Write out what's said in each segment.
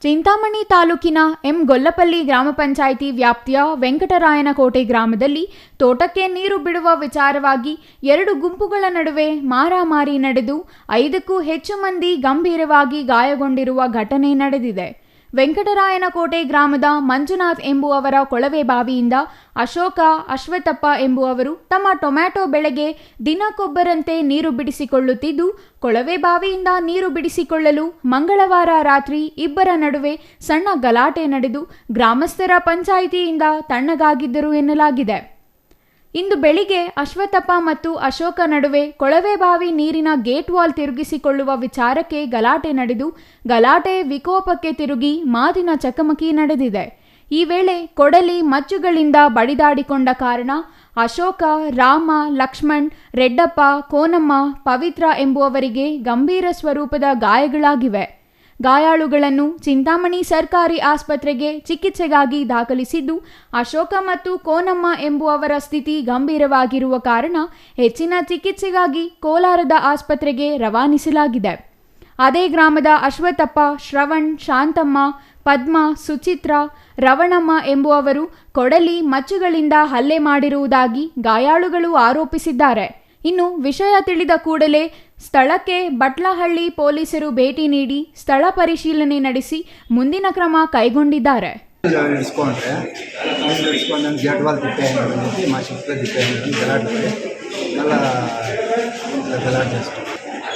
ಚಿಂತಾಮಣಿ ತಾಲೂಕಿನ ಗೊಲ್ಲಪಲ್ಲಿ ಗ್ರಾಮ ಪಂಚಾಯಿತಿ ವ್ಯಾಪ್ತಿಯ ವೆಂಕಟರಾಯನಕೋಟೆ ಗ್ರಾಮದಲ್ಲಿ ತೋಟಕ್ಕೆ ನೀರು ಬಿಡುವ ವಿಚಾರವಾಗಿ 2 ಗುಂಪುಗಳ ನಡುವೆ ಮಾರಾಮಾರಿ ನಡೆದು 5ಕ್ಕೂ ಹೆಚ್ಚು ಮಂದಿ ಗಂಭೀರವಾಗಿ ಗಾಯಗೊಂಡಿರುವ ಘಟನೆ ನಡೆದಿದೆ. ವೆಂಕಟರಾಯನಕೋಟೆ ಗ್ರಾಮದ ಮಂಜುನಾಥ್ ಎಂಬುವವರ ಕೊಳವೆ ಬಾವಿಯಿಂದ ಅಶೋಕ, ಅಶ್ವತ್ಥಪ್ಪ ಎಂಬುವವರು ತಮ್ಮ ಟೊಮ್ಯಾಟೊ ಬೆಳೆಗೆ ದಿನಕ್ಕೊಬ್ಬರಂತೆ ನೀರು ಬಿಡಿಸಿಕೊಳ್ಳುತ್ತಿದ್ದು, ಕೊಳವೆ ಬಾವಿಯಿಂದ ನೀರು ಬಿಡಿಸಿಕೊಳ್ಳಲು ಮಂಗಳವಾರ ರಾತ್ರಿ ಇಬ್ಬರ ನಡುವೆ ಸಣ್ಣ ಗಲಾಟೆ ನಡೆದು ಗ್ರಾಮಸ್ಥರ ಪಂಚಾಯಿತಿಯಿಂದ ತಣ್ಣಗಾಗಿದ್ದರು ಎನ್ನಲಾಗಿದೆ. ಇಂದು ಬೆಳಿಗ್ಗೆ ಅಶ್ವತ್ಥಪ್ಪ ಮತ್ತು ಅಶೋಕ ನಡುವೆ ಕೊಳವೆ ಬಾವಿ ನೀರಿನ ಗೇಟ್ ವಾಲ್ ತಿರುಗಿಸಿಕೊಳ್ಳುವ ವಿಚಾರಕ್ಕೆ ಗಲಾಟೆ ನಡೆದು ಗಲಾಟೆ ವಿಕೋಪಕ್ಕೆ ತಿರುಗಿ ಮಾತಿನ ಚಕಮಕಿ ನಡೆದಿದೆ. ಈ ವೇಳೆ ಕೊಡಲಿ ಮಚ್ಚುಗಳಿಂದ ಬಡಿದಾಡಿಕೊಂಡ ಕಾರಣ ಅಶೋಕ, ರಾಮ, ಲಕ್ಷ್ಮಣ್, ರೆಡ್ಡಪ್ಪ, ಕೋನಮ್ಮ, ಪವಿತ್ರ ಎಂಬುವವರಿಗೆ ಗಂಭೀರ ಸ್ವರೂಪದ ಗಾಯಗಳಾಗಿವೆ. ಗಾಯಾಳುಗಳನ್ನು ಚಿಂತಾಮಣಿ ಸರ್ಕಾರಿ ಆಸ್ಪತ್ರೆಗೆ ಚಿಕಿತ್ಸೆಗಾಗಿ ದಾಖಲಿಸಿದ್ದು, ಅಶೋಕ ಮತ್ತು ಕೋನಮ್ಮ ಎಂಬುವವರ ಸ್ಥಿತಿ ಗಂಭೀರವಾಗಿರುವ ಕಾರಣ ಹೆಚ್ಚಿನ ಚಿಕಿತ್ಸೆಗಾಗಿ ಕೋಲಾರದ ಆಸ್ಪತ್ರೆಗೆ ರವಾನಿಸಲಾಗಿದೆ. ಅದೇ ಗ್ರಾಮದ ಅಶ್ವತ್ಥಪ್ಪ, ಶ್ರವಣ್, ಶಾಂತಮ್ಮ, ಪದ್ಮ, ಸುಚಿತ್ರ, ರವಣಮ್ಮ ಎಂಬುವವರು ಕೊಡಲಿ ಮಚ್ಚುಗಳಿಂದ ಹಲ್ಲೆ ಮಾಡಿರುವುದಾಗಿ ಗಾಯಾಳುಗಳು ಆರೋಪಿಸಿದ್ದಾರೆ. ಇನ್ನು ವಿಷಯ ತಿಳಿದ ಕೂಡಲೇ ಸ್ಥಳಕ್ಕೆ ಬಟ್ಲಹಳ್ಳಿ ಪೊಲೀಸರು ಭೇಟಿ ನೀಡಿ ಸ್ಥಳ ಪರಿಶೀಲನೆ ನಡೆಸಿ ಮುಂದಿನ ಕ್ರಮ ಕೈಗೊಂಡಿದ್ದಾರೆ.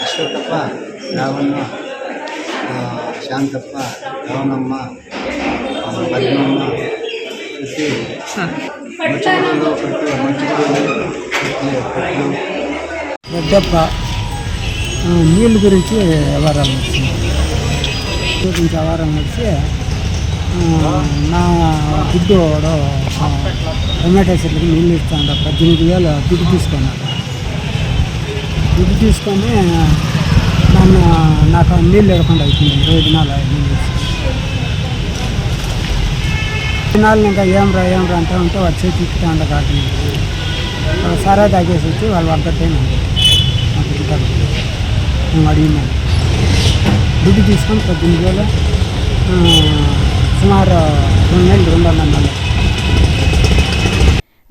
ಅಶ್ವತ್ಥಪ್ಪ, ರಾವಣ್ಣ, ಶಾಂತಪ್ಪ, ರವಣಮ್ಮ, ಪದ್ಮಮ್ಮ, రెడ్డప్ప నీళ్ళు గురించి వ్యవహారం నడిచి నా దుడ్డు టొమాటో చెట్లకి నీళ్ళు ఇస్తాడు. 18,000 దుడ్డు తీసుకున్నాడు. దుడ్డు తీసుకొని నాకు నీళ్ళు ఇవ్వకుండా అవుతుంది. 2 దినాలు దినాలు ఇంకా ఏం రా అంటూ ఉంటే వాడు చేతి ఇస్తాడు. కాదు సారా తాగేసి వచ్చి వాళ్ళు వద్దటేనా నాకు తింటారు. మేము అడిగినాను దుడ్డు తీసుకొని 18,000 సుమారు 2 నెలలు 2.5 నెలలు.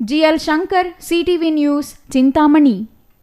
GL Shankar, CTV news, Chintamani.